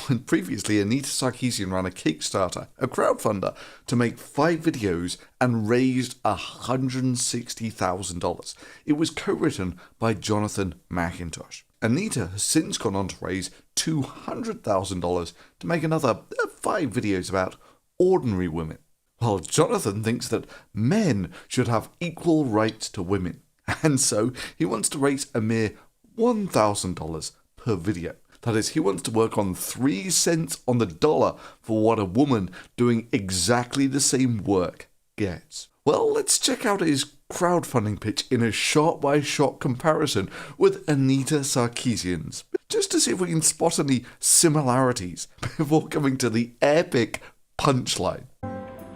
when previously Anita Sarkeesian ran a Kickstarter, a crowdfunder, to make 5 videos and raised $160,000. It was co-written by Jonathan McIntosh. Anita has since gone on to raise $200,000 to make another 5 videos about ordinary women, while Jonathan thinks that men should have equal rights to women, and so he wants to raise a mere $1,000 per video. That is, he wants to work on 3 cents on the dollar for what a woman doing exactly the same work gets. Well, let's check out his crowdfunding pitch in a shot-by-shot comparison with Anita Sarkeesian's, just to see if we can spot any similarities before coming to the epic punchline.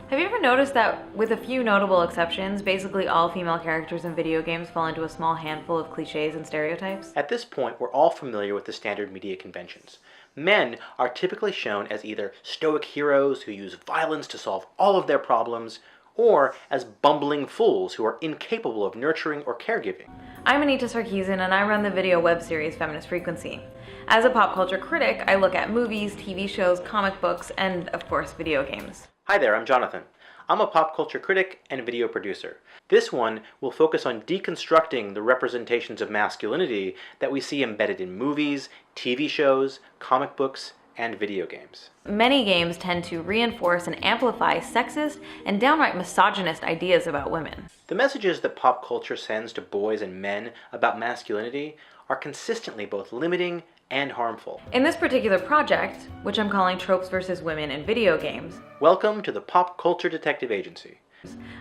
Have you ever noticed that, with a few notable exceptions, basically all female characters in video games fall into a small handful of cliches and stereotypes? At this point, we're all familiar with the standard media conventions. Men are typically shown as either stoic heroes who use violence to solve all of their problems, or as bumbling fools who are incapable of nurturing or caregiving. I'm Anita Sarkeesian, and I run the video web series Feminist Frequency. As a pop culture critic, I look at movies, TV shows, comic books, and, of course, video games. Hi there, I'm Jonathan. I'm a pop culture critic and video producer. This one will focus on deconstructing the representations of masculinity that we see embedded in movies, TV shows, comic books, and video games. Many games tend to reinforce and amplify sexist and downright misogynist ideas about women. The messages that pop culture sends to boys and men about masculinity are consistently both limiting and harmful. In this particular project, which I'm calling Tropes versus Women in Video Games, welcome to the Pop Culture Detective Agency.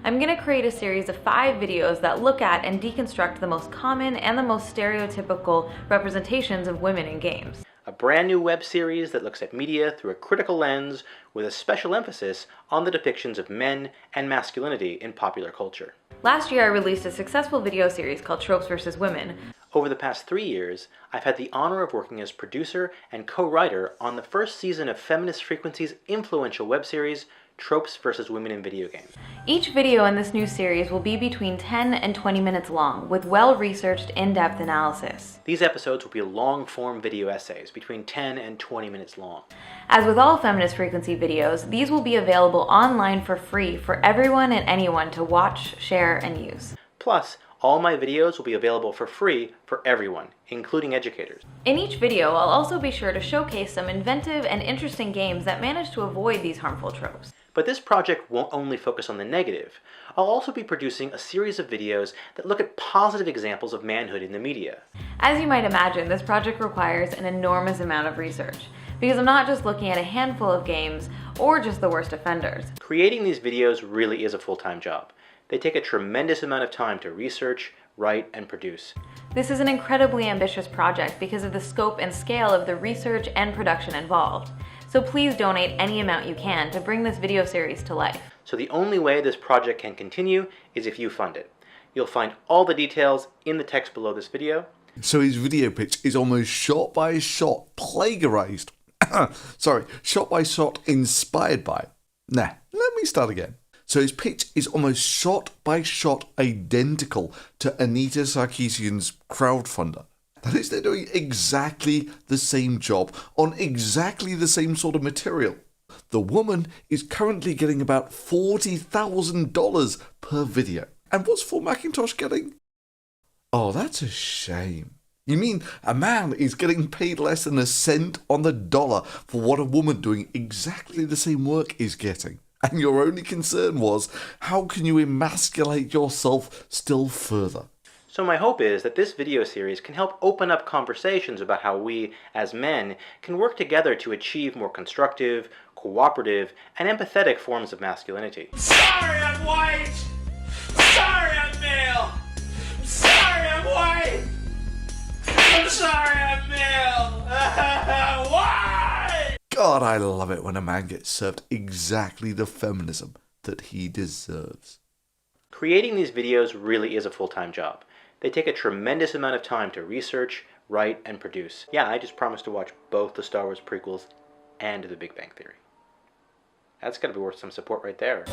I'm going to create a series of 5 videos that look at and deconstruct the most common and the most stereotypical representations of women in games. A brand new web series that looks at media through a critical lens with a special emphasis on the depictions of men and masculinity in popular culture. Last year I released a successful video series called Tropes versus Women. Over the past 3 years, I've had the honor of working as producer and co-writer on the first season of Feminist Frequency's influential web series, Tropes versus Women in Video Games. Each video in this new series will be between 10 and 20 minutes long, with well-researched, in-depth analysis. These episodes will be long-form video essays, between 10 and 20 minutes long. As with all Feminist Frequency videos, these will be available online for free for everyone and anyone to watch, share, and use. Plus, all my videos will be available for free for everyone, including educators. In each video, I'll also be sure to showcase some inventive and interesting games that manage to avoid these harmful tropes. But this project won't only focus on the negative. I'll also be producing a series of videos that look at positive examples of manhood in the media. As you might imagine, this project requires an enormous amount of research, because I'm not just looking at a handful of games or just the worst offenders. Creating these videos really is a full-time job. They take a tremendous amount of time to research, write, and produce. This is an incredibly ambitious project because of the scope and scale of the research and production involved. So please donate any amount you can to bring this video series to life. So the only way this project can continue is if you fund it. You'll find all the details in the text below this video. So his video pitch is almost shot by shot plagiarized. Sorry, shot by shot inspired by. Nah, let me start again. So his pitch is almost shot by shot identical to Anita Sarkeesian's crowdfunder. That is, they're doing exactly the same job on exactly the same sort of material. The woman is currently getting about $40,000 per video. And what's FullMcintosh getting? Oh, that's a shame. You mean a man is getting paid less than a cent on the dollar for what a woman doing exactly the same work is getting? And your only concern was, how can you emasculate yourself still further? So my hope is that this video series can help open up conversations about how we, as men, can work together to achieve more constructive, cooperative, and empathetic forms of masculinity. Sorry I'm white! Sorry I'm male! Sorry I'm white! I'm sorry I'm male! Why? God, I love it when a man gets served exactly the feminism that he deserves. Creating these videos really is a full-time job. They take a tremendous amount of time to research, write, and produce. Yeah, I just promised to watch both the Star Wars prequels and The Big Bang Theory. That's gotta be worth some support right there.